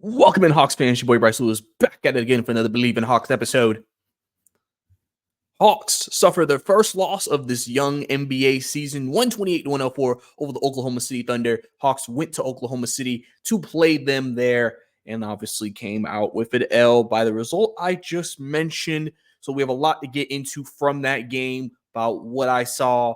Welcome in, Hawks fans. Your boy Bryce Lewis back at it again for another Believe in Hawks episode. Hawks suffer their first loss of this young NBA season, 128-104 over the Oklahoma City Thunder. Hawks went to Oklahoma City to play them there and obviously came out with an L by the result I just mentioned. So we have a lot to get into from that game about what I saw,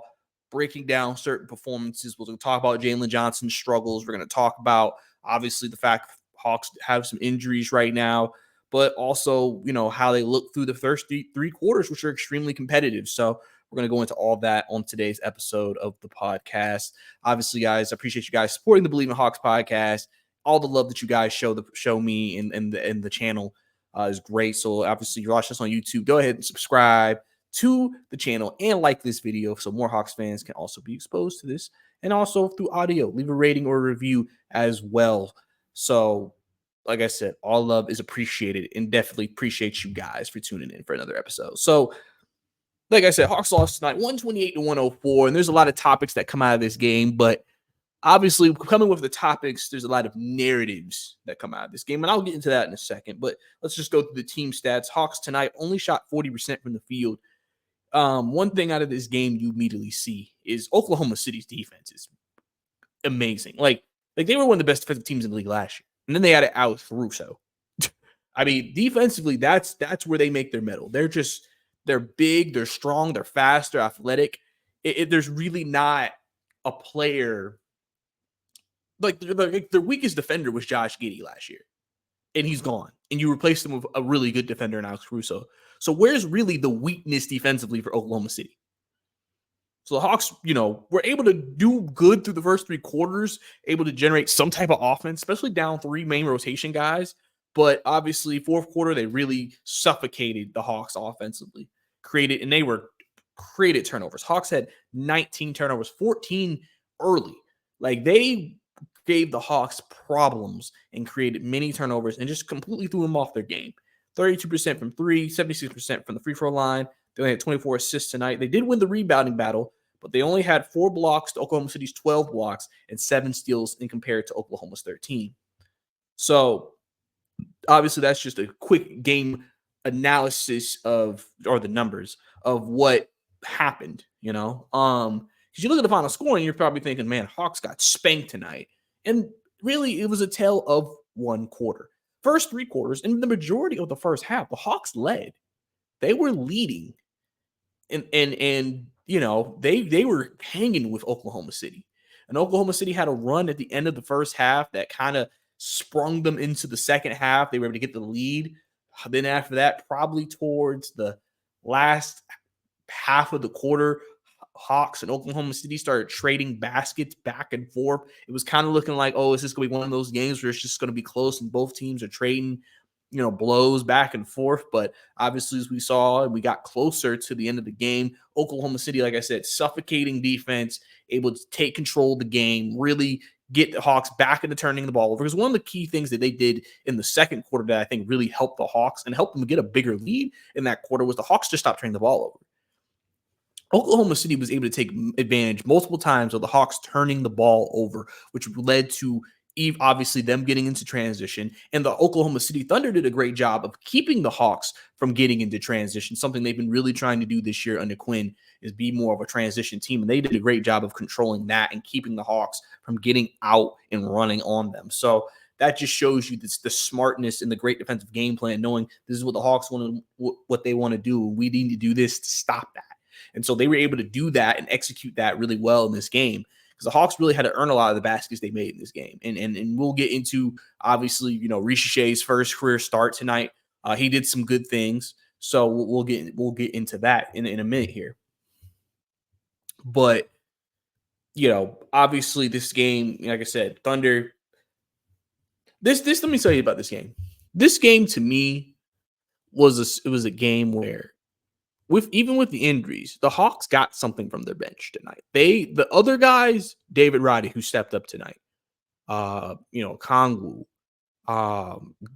breaking down certain performances. We're going to talk about Jalen Johnson's struggles. We're going to talk about, obviously, the fact Hawks have some injuries right now, but also, how they look through the first three quarters, which are extremely competitive. So we're going to go into all that on today's episode of the podcast. Obviously, guys, I appreciate you guys supporting the Believe in Hawks podcast. All the love that you guys show me and the channel is great. So obviously, you're watching us on YouTube. Go ahead and subscribe to the channel and like this video so more Hawks fans can also be exposed to this. And also through audio, leave a rating or a review as well. So, like I said, all love is appreciated and definitely appreciate you guys for tuning in for another episode. So, like I said, Hawks lost tonight, 128-104, and there's a lot of topics that come out of this game, but obviously, coming with the topics, there's a lot of narratives that come out of this game, and I'll get into that in a second, but let's just go through the team stats. Hawks tonight only shot 40% from the field. One thing out of this game you immediately see is Oklahoma City's defense is amazing. Like they were one of the best defensive teams in the league last year. And then they had it out through. So, I mean, defensively, that's where they make their medal. They're big, they're strong, they're fast, they're athletic. There's really not a player like their weakest defender was Josh Giddey last year, and he's gone. And you replaced him with a really good defender in Alex Caruso. So where's really the weakness defensively for Oklahoma City? So the Hawks, were able to do good through the first three quarters, able to generate some type of offense, especially down three main rotation guys. But obviously, fourth quarter, they really suffocated the Hawks offensively. Created turnovers. Hawks had 19 turnovers, 14 early. Like, they gave the Hawks problems and created many turnovers and just completely threw them off their game. 32% from three, 76% from the free throw line. They only had 24 assists tonight. They did win the rebounding battle, but they only had 4 blocks to Oklahoma City's 12 blocks and 7 steals in compared to Oklahoma's 13. So obviously that's just a quick game analysis or the numbers of what happened, because you look at the final score and you're probably thinking, man, Hawks got spanked tonight. And really it was a tale of one quarter. First 3 quarters, and the majority of the first half, the Hawks led. They were leading. And they were hanging with Oklahoma City. And Oklahoma City had a run at the end of the first half that kind of sprung them into the second half. They were able to get the lead. Then after that, probably towards the last half of the quarter, Hawks and Oklahoma City started trading baskets back and forth. It was kind of looking like, oh, is this going to be one of those games where it's just going to be close and both teams are trading blows back and forth. But obviously, as we saw, and we got closer to the end of the game, Oklahoma City, like I said, suffocating defense, able to take control of the game, really get the Hawks back into turning the ball over. Because one of the key things that they did in the second quarter that I think really helped the Hawks and helped them get a bigger lead in that quarter was the Hawks just stopped turning the ball over. Oklahoma City was able to take advantage multiple times of the Hawks turning the ball over, which led to obviously them getting into transition. And the Oklahoma City Thunder did a great job of keeping the Hawks from getting into transition, something they've been really trying to do this year under Quinn is be more of a transition team. And they did a great job of controlling that and keeping the Hawks from getting out and running on them. So that just shows you the smartness and the great defensive game plan, knowing this is what the Hawks want to, what they want to do. We need to do this to stop that. And so they were able to do that and execute that really well in this game because the Hawks really had to earn a lot of the baskets they made in this game. And we'll get into, obviously, Risacher's first career start tonight. He did some good things. So we'll get into that in a minute here. But, obviously this game, like I said, Thunder. This let me tell you about this game. This game to me was a game where even with the injuries, the Hawks got something from their bench tonight. The other guys, David Roddy, who stepped up tonight, Kongwu,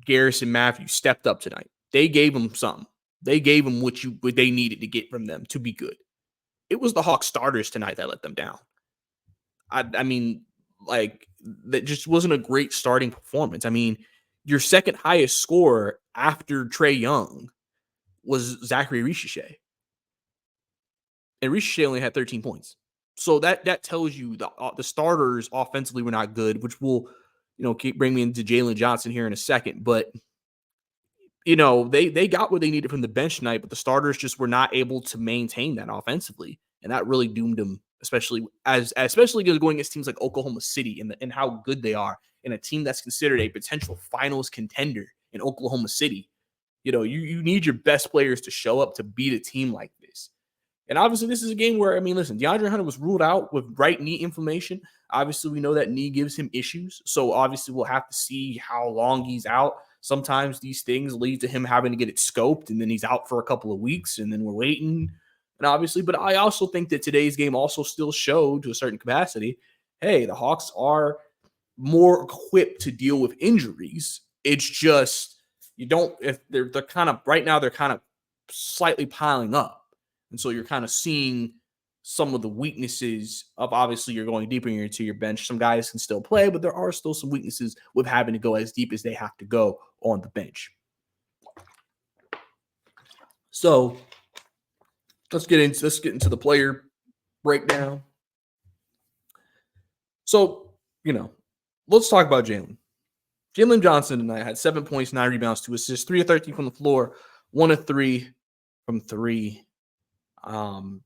Garrison Matthews stepped up tonight. They gave them something. They gave them what they needed to get from them to be good. It was the Hawks starters tonight that let them down. I mean, like, that just wasn't a great starting performance. I mean, your second highest scorer after Trae Young was Zachary Risacher. And Risacher only had 13 points. So that tells you the starters offensively were not good, which will, bring me into Jalen Johnson here in a second. But they got what they needed from the bench tonight, but the starters just were not able to maintain that offensively, and that really doomed them, especially going against teams like Oklahoma City and how good they are, and a team that's considered a potential finals contender in Oklahoma City. You need your best players to show up to beat a team like this. And obviously, this is a game where, listen, DeAndre Hunter was ruled out with right knee inflammation. Obviously, we know that knee gives him issues. So obviously, we'll have to see how long he's out. Sometimes these things lead to him having to get it scoped, and then he's out for a couple of weeks, and then we're waiting. And obviously, but I also think that today's game also still showed to a certain capacity, hey, the Hawks are more equipped to deal with injuries. It's just, if they're kind of, right now, they're kind of slightly piling up. And so you're kind of seeing some of the weaknesses of, obviously, you're going deeper into your bench. Some guys can still play, but there are still some weaknesses with having to go as deep as they have to go on the bench. So let's get into the player breakdown. So, let's talk about Jalen. Jalen Johnson tonight had 7 points, 9 rebounds, 2 assists, 3 of 13 from the floor, 1 of 3 from 3. And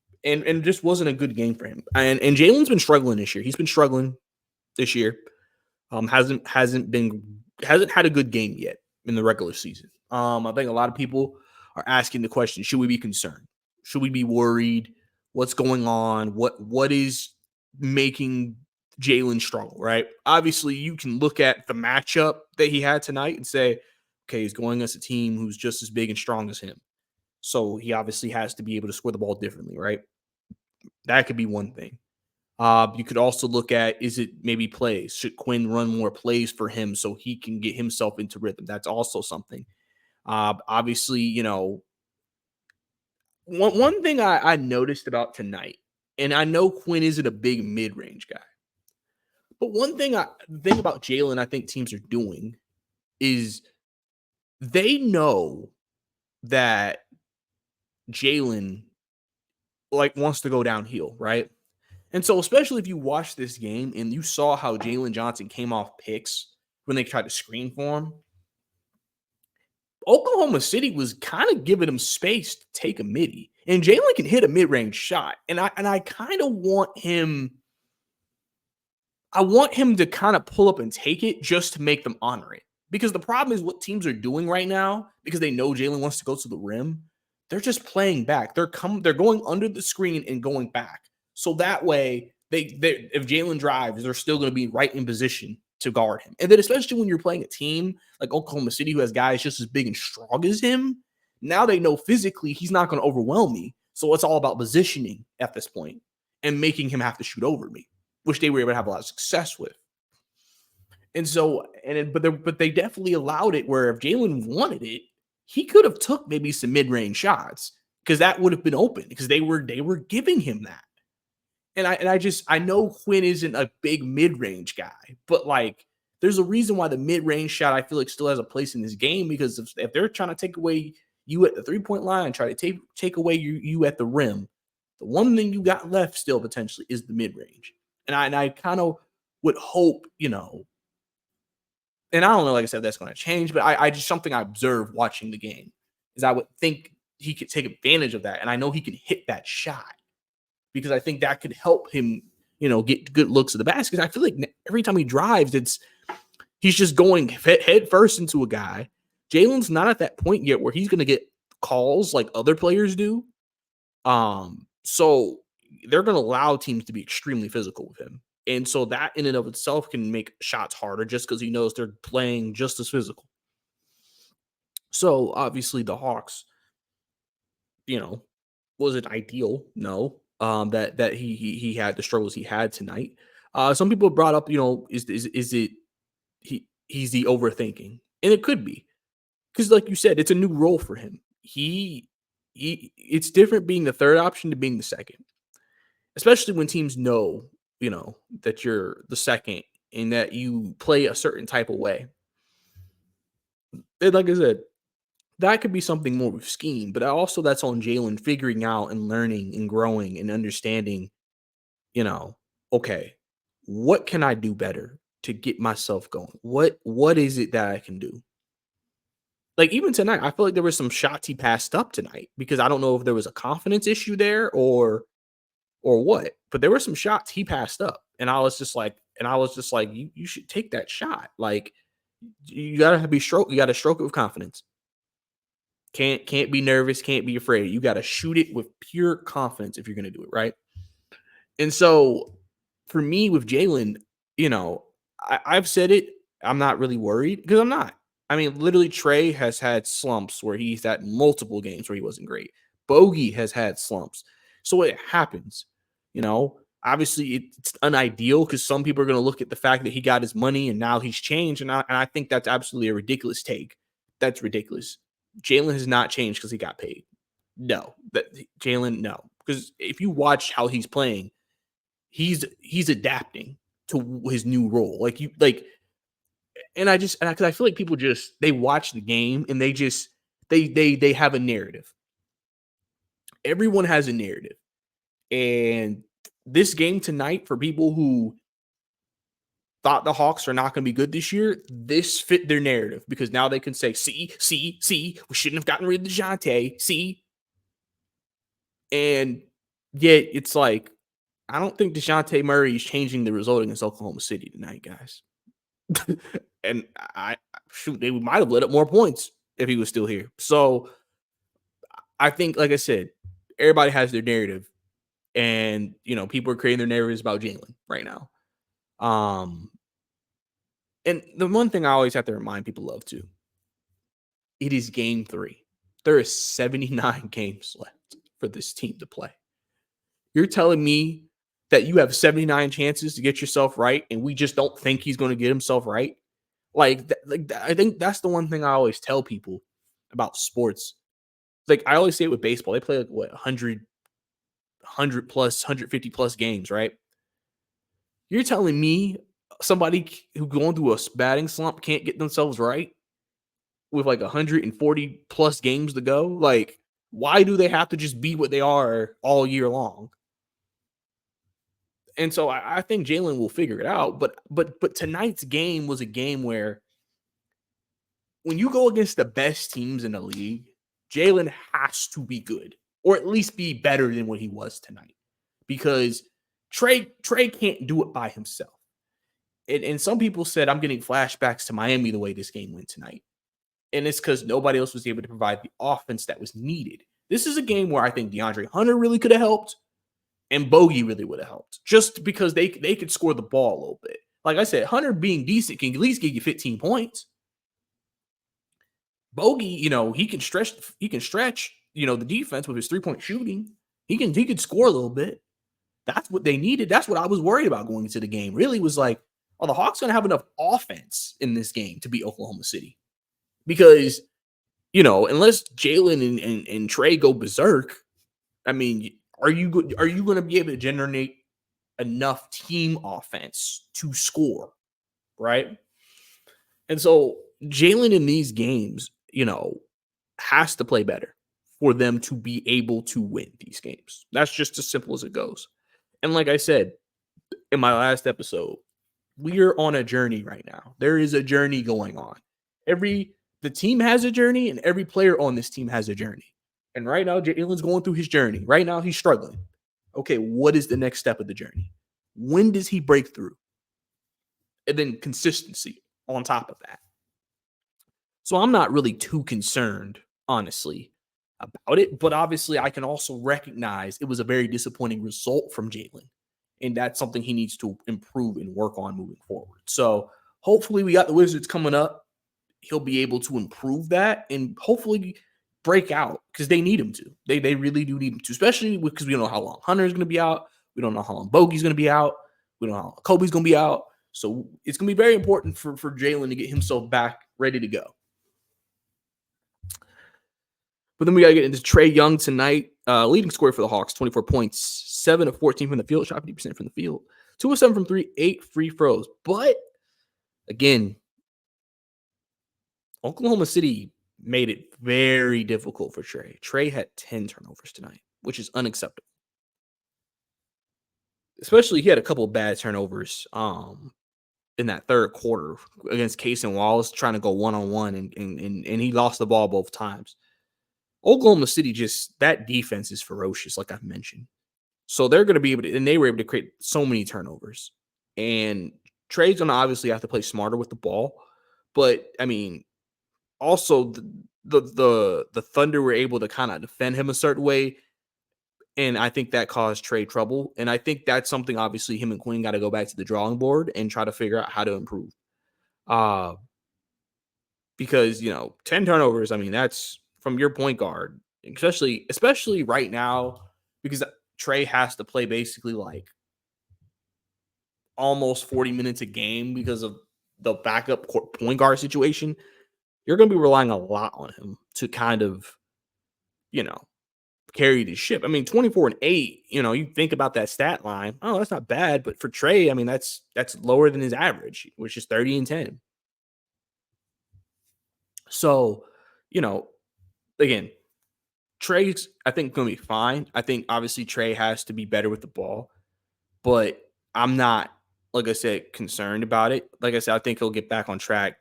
just wasn't a good game for him. And Jalen's been struggling this year. He's been struggling this year. Hasn't had a good game yet in the regular season. I think a lot of people are asking the question, should we be concerned? Should we be worried? What's going on? What is making Jalen struggle, right? Obviously, you can look at the matchup that he had tonight and say, okay, he's going against a team who's just as big and strong as him. So he obviously has to be able to score the ball differently, right? That could be one thing. You could also look at, is it maybe plays? Should Quinn run more plays for him so he can get himself into rhythm? That's also something. Obviously, one thing I noticed about tonight, and I know Quinn isn't a big mid-range guy, but the thing about Jalen I think teams are doing is they know that Jalen wants to go downhill, right? And so, especially if you watch this game and you saw how Jalen Johnson came off picks when they tried to screen for him, Oklahoma City was kind of giving him space to take a midi. And Jalen can hit a mid-range shot. And I kind of want him. I want him to kind of pull up and take it just to make them honor it. Because the problem is what teams are doing right now, because they know Jalen wants to go to the rim, they're just playing back. They're going under the screen and going back. So that way, if Jalen drives, they're still going to be right in position to guard him. And then especially when you're playing a team like Oklahoma City who has guys just as big and strong as him, now they know physically he's not going to overwhelm me. So it's all about positioning at this point and making him have to shoot over me, which they were able to have a lot of success with. And so, but they definitely allowed it where if Jalen wanted it, he could have took maybe some mid-range shots because that would have been open because they were giving him that. And I know Quinn isn't a big mid-range guy, but there's a reason why the mid-range shot I feel like still has a place in this game because if they're trying to take away you at the 3-point line, try to take away you at the rim, the one thing you got left still potentially is the mid-range. And I kind of would hope, and I don't know, like I said, that's going to change, but I just something I observed watching the game is I would think he could take advantage of that. And I know he can hit that shot because I think that could help him, get good looks at the basket. I feel like every time he drives, he's just going head first into a guy. Jalen's not at that point yet where he's going to get calls like other players do. So they're going to allow teams to be extremely physical with him. And so that in and of itself can make shots harder just because he knows they're playing just as physical. So obviously the Hawks, was it ideal? No. That he had the struggles he had tonight. Some people brought up, is it he's the overthinking, and it could be because, like you said, it's a new role for him. It's different being the third option to being the second, especially when teams know, that you're the second and that you play a certain type of way. And like I said, that could be something more with scheme, but also that's on Jalen figuring out and learning and growing and understanding, you know, okay, what can I do better to get myself going? What is it that I can do? Like even tonight, I feel like there were some shots he passed up tonight because I don't know if there was a confidence issue there or what, but there were some shots he passed up. And I was just like, you should take that shot. Like you gotta be stroke, you gotta stroke it with confidence. Can't be nervous, can't be afraid. You gotta shoot it with pure confidence if you're gonna do it, right? And so for me with Jalen, I've said it. I'm not really worried because I'm not. I mean, literally, Trey has had slumps where he's had multiple games where he wasn't great. Bogey has had slumps. So it happens. Obviously, it's unideal because some people are going to look at the fact that he got his money and now he's changed. And I think that's absolutely a ridiculous take. That's ridiculous. Jalen has not changed because he got paid. No, Jalen, no. Because if you watch how he's playing, he's adapting to his new role. And because I feel like people just they watch the game and they have a narrative. Everyone has a narrative, and this game tonight for people who thought the Hawks are not going to be good this year, this fit their narrative because now they can say, see, we shouldn't have gotten rid of DeJounte, see, and yet it's like I don't think DeJounte Murray is changing the result against Oklahoma City tonight, guys. And they might have let up more points if he was still here. So I think, like I said, everybody has their narrative, and people are creating their narratives about Jalen right now. And the one thing I always have to remind people of too, it is game 3. There is 79 games left for this team to play. You're telling me that you have 79 chances to get yourself right, and we just don't think he's going to get himself right? I think that's the one thing I always tell people about sports. Like I always say it with baseball, they play like what 100 plus 150 plus games, right? You're telling me somebody who going through a batting slump can't get themselves right with like 140 plus games to go? Like, why do they have to just be what they are all year long? And so I think Jalen will figure it out. But tonight's game was a game where when you go against the best teams in the league, Jalen has to be good or at least be better than what he was tonight because Trey can't do it by himself. And some people said I'm getting flashbacks to Miami the way this game went tonight. And it's because nobody else was able to provide the offense that was needed. This is a game where I think DeAndre Hunter really could have helped and Bogey really would have helped just because they could score the ball a little bit. Like I said, Hunter being decent can at least give you 15 points. Bogey, he can stretch, the defense with his 3-point shooting. He could score a little bit. That's what they needed. That's what I was worried about going into the game. Really was like, are the Hawks going to have enough offense in this game to beat Oklahoma City? Because, unless Jalen and Trey go berserk, I mean, are you going to be able to generate enough team offense to score, right? And so Jalen in these games, has to play better for them to be able to win these games. That's just as simple as it goes. And like I said in my last episode, we are on a journey right now. There is a journey going on. The team has a journey, and every player on this team has a journey. And right now, Jalen's going through his journey. Right now, he's struggling. Okay, what is the next step of the journey? When does he break through? And then consistency on top of that. So I'm not really too concerned, honestly, about it. But obviously, I can also recognize it was a very disappointing result from Jalen. And that's something he needs to improve and work on moving forward. So hopefully we got the Wizards coming up. He'll be able to improve that and hopefully break out because they need him to. They really do need him to, especially because we don't know how long Hunter's going to be out. We don't know how long Bogey's going to be out. We don't know how long Kobe's going to be out. So it's going to be very important for Jalen to get himself back ready to go. But then we got to get into Trey Young tonight. Leading scorer for the Hawks, 24 points, 7 of 14 from the field, shot 50% from the field, 2 of 7 from 3, 8 free throws. But again, Oklahoma City made it very difficult for Trey. Trey had 10 turnovers tonight, which is unacceptable. Especially he had a couple of bad turnovers in that third quarter against Case and Wallace trying to go one-on-one and he lost the ball both times. Oklahoma City, just that defense is ferocious, like I've mentioned. So they're going to be able to, and they were able to create so many turnovers. And Trey's going to obviously have to play smarter with the ball. But I mean, also the Thunder were able to kind of defend him a certain way. And I think that caused Trey trouble. And I think that's something obviously him and Quinn got to go back to the drawing board and try to figure out how to improve. Because, 10 turnovers, I mean, that's from your point guard, especially right now, because Trey has to play basically like almost 40 minutes a game because of the backup point guard situation. You're going to be relying a lot on him to kind of, carry the ship. I mean, 24-8, you think about that stat line. Oh, that's not bad. But for Trey, I mean, that's lower than his average, which is 30-10. So, again, Trey's, I think, going to be fine. I think, obviously, Trey has to be better with the ball. But I'm not, like I said, concerned about it. Like I said, I think he'll get back on track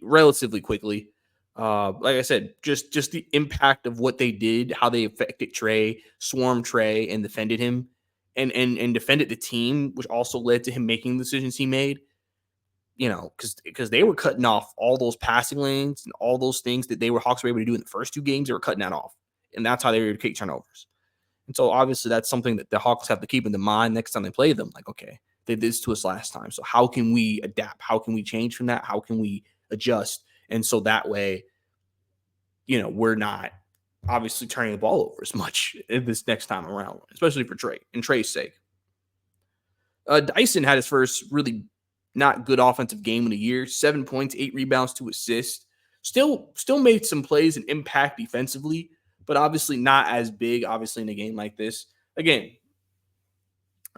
relatively quickly. Like I said, just the impact of what they did, how they affected Trey, swarmed Trey, and defended him, and defended the team, which also led to him making the decisions he made. Because they were cutting off all those passing lanes and all those things that Hawks were able to do in the first two games. They were cutting that off, and that's how they were able to create turnovers. And so obviously that's something that the Hawks have to keep in mind next time they play them. Like, okay, they did this to us last time, so how can we adapt? How can we change from that? How can we adjust? And so that way, we're not obviously turning the ball over as much this next time around, especially for Trey and Trey's sake. Dyson had his first really not good offensive game in a year. 7 points, 8 rebounds, 2 assists. Still made some plays and impact defensively, but obviously not as big, obviously, in a game like this. Again,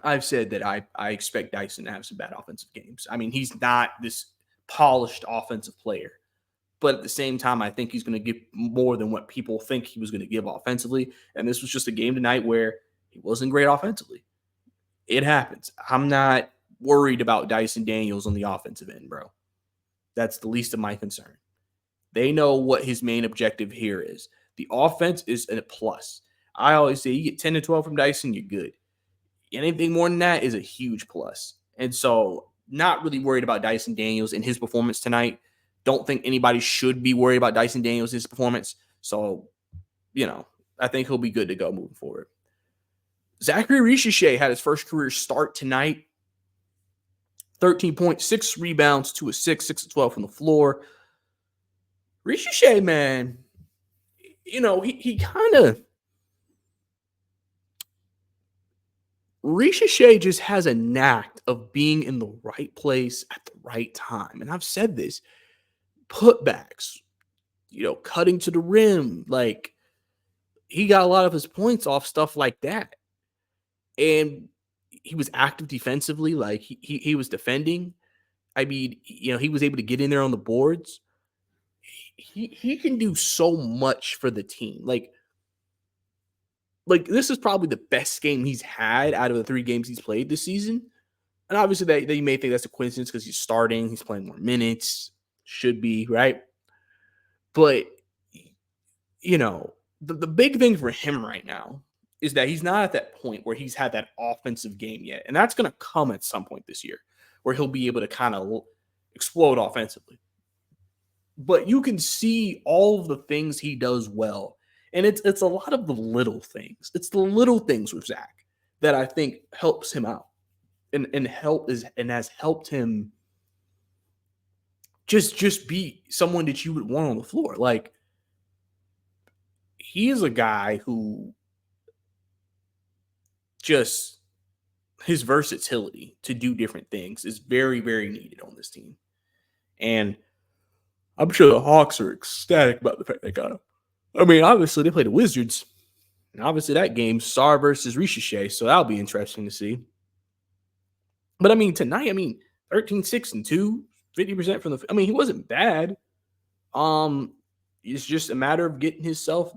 I've said that I expect Dyson to have some bad offensive games. I mean, he's not this polished offensive player. But at the same time, I think he's going to give more than what people think he was going to give offensively. And this was just a game tonight where he wasn't great offensively. It happens. I'm not worried about Dyson Daniels on the offensive end, bro. That's the least of my concern. They know what his main objective here is. The offense is a plus. I always say you get 10 to 12 from Dyson, you're good. Anything more than that is a huge plus. And so not really worried about Dyson Daniels and his performance tonight. Don't think anybody should be worried about Dyson Daniels' performance. So, I think he'll be good to go moving forward. Zachary Risacher had his first career start tonight. 13.6 rebounds, 2 assists, 6 to 12 from the floor. Risacher, man, he kind of Risacher just has a knack of being in the right place at the right time. And I've said this. Putbacks, cutting to the rim. Like, he got a lot of his points off stuff like that. And he was active defensively. Like, he was defending. I mean, he was able to get in there on the boards. He can do so much for the team. Like this is probably the best game he's had out of the 3 games he's played this season. And obviously that you may think that's a coincidence because he's starting. He's playing more minutes. Should be, right? But, the big thing for him right now is that he's not at that point where he's had that offensive game yet. And that's going to come at some point this year where he'll be able to kind of explode offensively. But you can see all of the things he does well. And it's a lot of the little things. It's the little things with Zach that I think helps him out and has helped him just be someone that you would want on the floor. Like, he is a guy who just his versatility to do different things is very, very needed on this team. And I'm sure the Hawks are ecstatic about the fact they got him. I mean, obviously they play the Wizards. And obviously that game, Sar versus Risacher, so that'll be interesting to see. But I mean, tonight, 13, 6, and 2, 50% from the. I mean, he wasn't bad. It's just a matter of getting himself,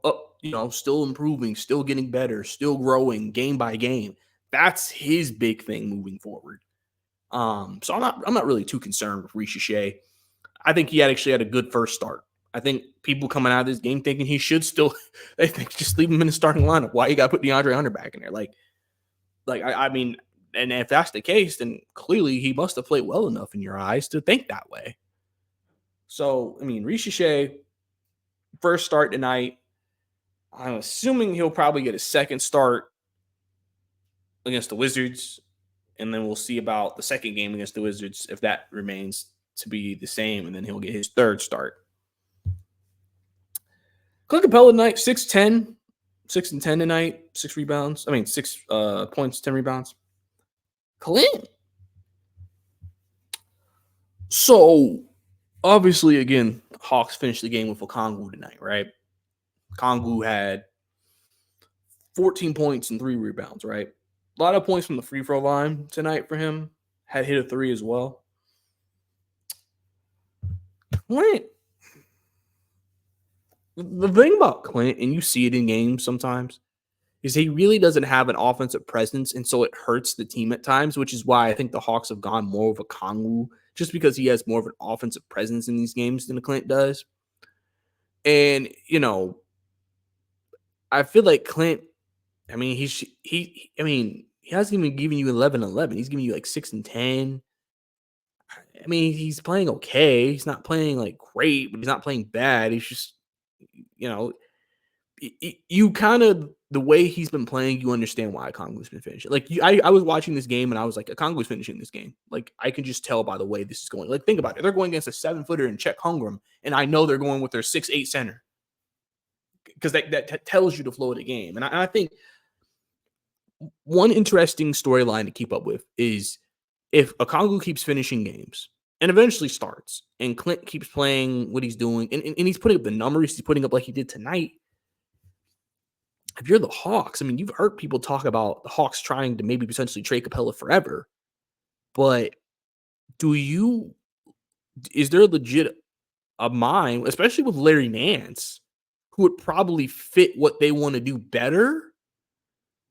up, still improving, still getting better, still growing game by game. That's his big thing moving forward. So I'm not really too concerned with Risacher. I think he actually had a good first start. I think people coming out of this game thinking he should still, they think just leave him in the starting lineup. Why you got to put DeAndre Hunter back in there? I mean, and if that's the case, then clearly he must have played well enough in your eyes to think that way. So, I mean, Risacher, first start tonight. I'm assuming he'll probably get a second start against the Wizards, and then we'll see about the second game against the Wizards if that remains to be the same, and then he'll get his third start. Clint Capella tonight, 6'10", 6 and 10 tonight, 6 rebounds. 6 points, 10 rebounds. Clint. So, obviously, again, Hawks finished the game with Okongwu tonight, right? Okongwu had 14 points and 3 rebounds, right? A lot of points from the free throw line tonight for him. Had hit a 3 as well. Clint. The thing about Clint, and you see it in games sometimes, is he really doesn't have an offensive presence, and so it hurts the team at times, which is why I think the Hawks have gone more of a Okongwu, just because he has more of an offensive presence in these games than Clint does. And, I feel like Clint, he hasn't even given you 11-11. He's giving you like 6 and 10. He's playing okay. He's not playing like great, but he's not playing bad. He's just, you know, you kind of, the way he's been playing, you understand why Okongwu's been finishing. Like I was watching this game and I was like, Okongwu's finishing this game. Like I can just tell by the way this is going. Like think about it. They're going against a 7-footer in Chet Holmgren, and I know they're going with their 6'8" center because that tells you the flow of the game. And I think one interesting storyline to keep up with is if Okongwu keeps finishing games and eventually starts, and Clint keeps playing what he's doing, and he's putting up the numbers he's putting up like he did tonight. If you're the Hawks, you've heard people talk about the Hawks trying to maybe potentially trade Capella forever, but is there legit a mind, especially with Larry Nance, who would probably fit what they want to do better?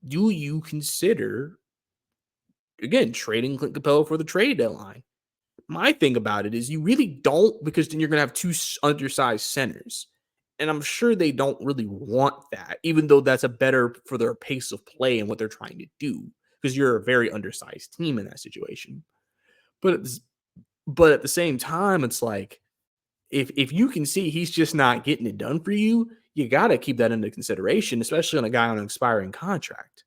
Do you consider, again, trading Clint Capella for the trade deadline? My thing about it is you really don't, because then you're going to have 2 undersized centers. And I'm sure they don't really want that, even though that's a better for their pace of play and what they're trying to do, because you're a very undersized team in that situation. But at the same time, it's like, if you can see he's just not getting it done for you, you got to keep that into consideration, especially on a guy on an expiring contract.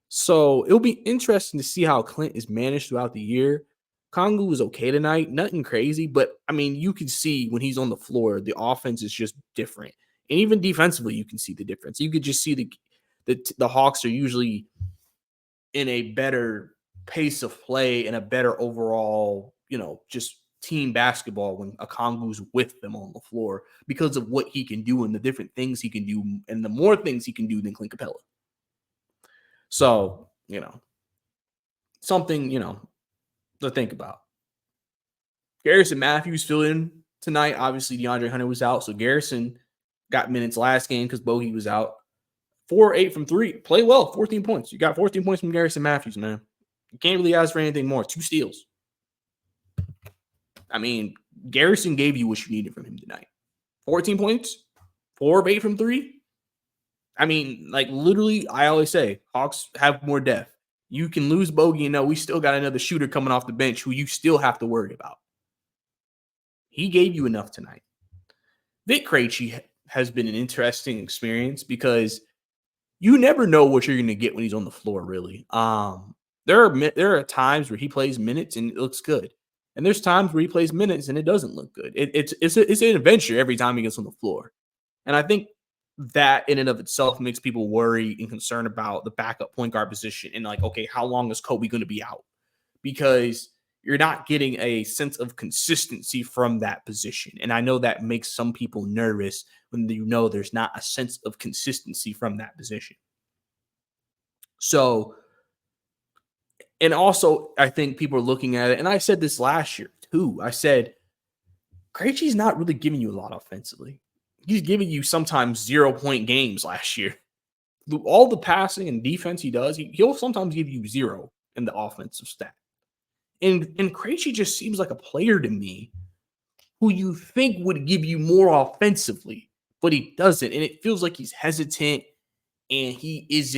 So it'll be interesting to see how Clint is managed throughout the year. Kongu was okay tonight, nothing crazy, but you can see when he's on the floor, the offense is just different. And even defensively, you can see the difference. You could just see the Hawks are usually in a better pace of play and a better overall, just team basketball when Okongu's with them on the floor because of what he can do and the different things he can do and the more things he can do than Clint Capella. So, something, to think about. Garrison Matthews filled in tonight. Obviously, DeAndre Hunter was out, so Garrison got minutes last game because Bogey was out. 4-8 from 3. Play well, 14 points. You got 14 points from Garrison Matthews, man. You can't really ask for anything more. 2 steals. Garrison gave you what you needed from him tonight. 14 points, 4 of 8 from 3. Literally, I always say, Hawks have more depth. You can lose Bogey and know we still got another shooter coming off the bench who you still have to worry about. He gave you enough tonight. Vic Krejci has been an interesting experience because you never know what you're going to get when he's on the floor, really. There are times where he plays minutes and it looks good. And there's times where he plays minutes and it doesn't look good. It's an adventure every time he gets on the floor. And I think that in and of itself makes people worry and concerned about the backup point guard position and okay, how long is Kobe going to be out? Because you're not getting a sense of consistency from that position. And I know that makes some people nervous when there's not a sense of consistency from that position. So, and also I think people are looking at it, and I said this last year too. I said, Krejci's not really giving you a lot offensively. He's giving you sometimes 0-point games last year. All the passing and defense he does, he'll sometimes give you 0 in the offensive stat. And Krejci just seems like a player to me who you think would give you more offensively, but he doesn't. And it feels like he's hesitant and he's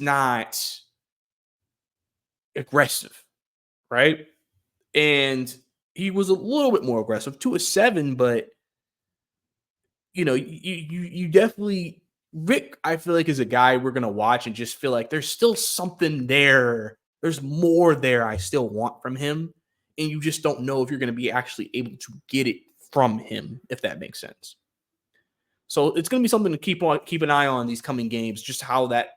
not aggressive, right? And he was a little bit more aggressive to a 7, but you definitely Vic, I feel like, is a guy we're gonna watch and just feel like there's still something there. There's more there I still want from him. And you just don't know if you're gonna be actually able to get it from him, if that makes sense. So it's gonna be something to keep an eye on these coming games, just how that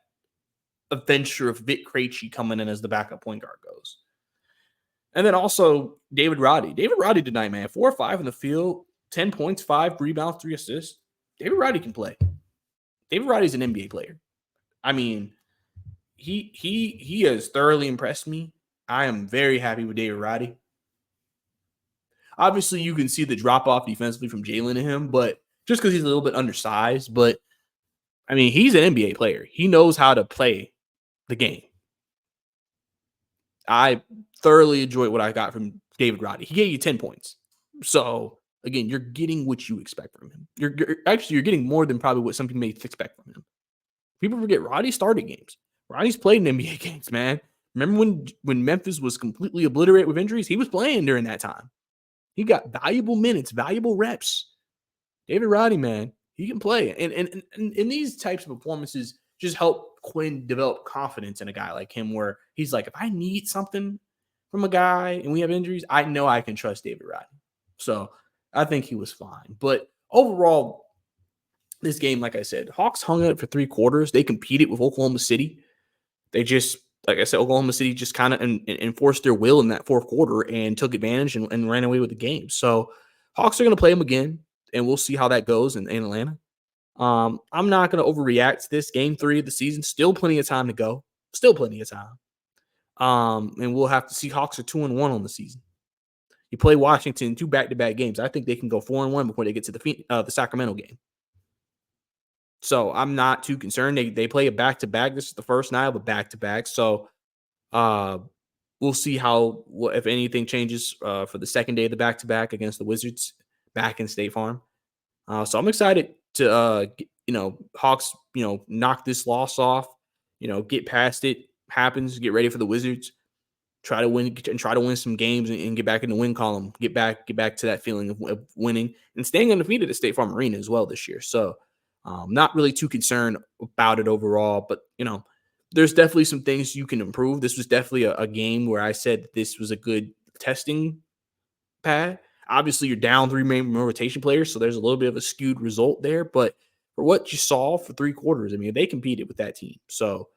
adventure of Vic Krejci coming in as the backup point guard goes. And then also David Roddy. David Roddy tonight, man, 4 or 5 in the field, 10 points, 5 rebounds, 3 assists. David Roddy can play. David Roddy's an NBA player. I mean, he has thoroughly impressed me. I am very happy with David Roddy. Obviously, you can see the drop-off defensively from Jalen to him, but just because he's a little bit undersized. But, I mean, he's an NBA player. He knows how to play the game. I thoroughly enjoyed what I got from David Roddy. He gave you 10 points. So, again, you're getting what you expect from him. You're getting more than probably what some people may expect from him. People forget Roddy started games. Roddy's played in NBA games, man. Remember when Memphis was completely obliterated with injuries? He was playing during that time. He got valuable minutes, valuable reps. David Roddy, man, he can play. And these types of performances just help Quinn develop confidence in a guy like him, where he's like, if I need something from a guy and we have injuries, I know I can trust David Roddy. So I think he was fine. But overall, this game, like I said, Hawks hung out for 3 quarters. They competed with Oklahoma City. They just, like I said, Oklahoma City just kind of enforced their will in that 4th quarter and took advantage and ran away with the game. So Hawks are going to play them again, and we'll see how that goes in Atlanta. I'm not going to overreact to this. Game 3 of the season, still plenty of time to go. Still plenty of time. And we'll have to see. Hawks are 2-1 on the season. You play Washington 2 back-to-back games. I think they can go 4-1 before they get to the Sacramento game. So I'm not too concerned. They play a back-to-back. This is the first night of a back-to-back. So we'll see if anything changes for the second day of the back-to-back against the Wizards back in State Farm. So I'm excited to, Hawks, knock this loss off, get past it, happens, get ready for the Wizards, try to win some games and get back in the win column, get back to that feeling of winning and staying undefeated at State Farm Arena as well this year. So not really too concerned about it overall, but, there's definitely some things you can improve. This was definitely a game where I said that this was a good testing pad. Obviously, you're down 3 main rotation players, so there's a little bit of a skewed result there. But for what you saw for 3 quarters, I mean, they competed with that team. So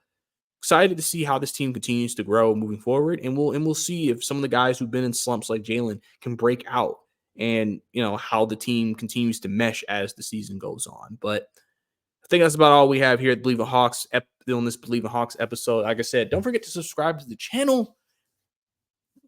excited to see how this team continues to grow moving forward, and we'll see if some of the guys who've been in slumps like Jalen can break out, and how the team continues to mesh as the season goes on. But I think that's about all we have here at Believe in Hawks on this Believe in Hawks episode. Like I said, don't forget to subscribe to the channel.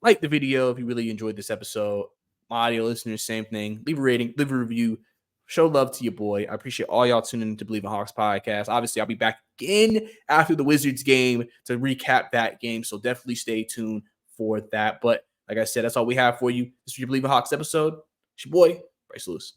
Like the video if you really enjoyed this episode. My audio listeners, same thing. Leave a rating, leave a review. Show love to your boy. I appreciate all y'all tuning in to Believe in Hawks podcast. Obviously, I'll be back again after the Wizards game to recap that game. So definitely stay tuned for that. But like I said, that's all we have for you. This is your Believe in Hawks episode. It's your boy, Bryce Lewis.